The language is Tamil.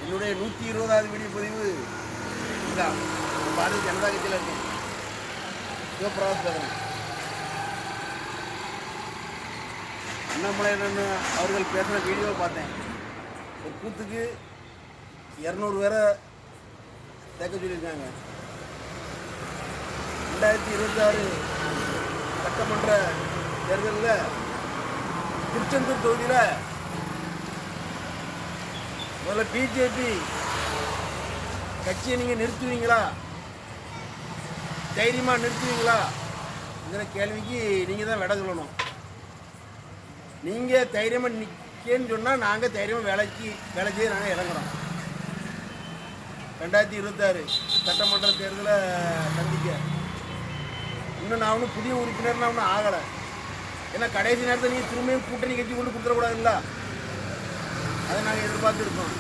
என்னுடைய 120வது வீடியோ பதிவு இதுதான். பாரதிய ஜனதா கட்சியில் இருக்கேன். சிவபிரகாஷ் பேசுகிறேன். அண்ணாமலையன் அவர்கள் பேசுகிற வீடியோவை பார்த்தேன். ஒரு கூத்துக்கு 200 பேரை சேர்க்க சொல்லியிருக்காங்க. 2026 சட்டமன்ற தேர்தலில் திருச்செந்தூர் தொகுதியில் முதல்ல பிஜேபி கட்சியை நீங்கள் நிறுத்துவீங்களா, தைரியமாக நிறுத்துவீங்களாங்கிற கேள்விக்கு நீங்கள் தான் விட சொல்லணும். நீங்கள் தைரியமாக நிற்கேன்னு சொன்னால் நாங்கள் தைரியமாக வேலை செய்ய நாங்கள் இறங்குறோம். 2026 சட்டமன்ற தேர்தலை சந்திக்க இன்னும் நான் ஒன்றும் புதிய உறுப்பினர்னா ஒன்றும் ஆகலை. ஏன்னா கடைசி நேரத்தில் நீங்கள் திரும்பியும் கூட்டணி கட்சி கொண்டு கொடுத்துடக்கூடாதுல்ல, அதை நாங்கள் எதிர்பார்த்துருக்கோம்.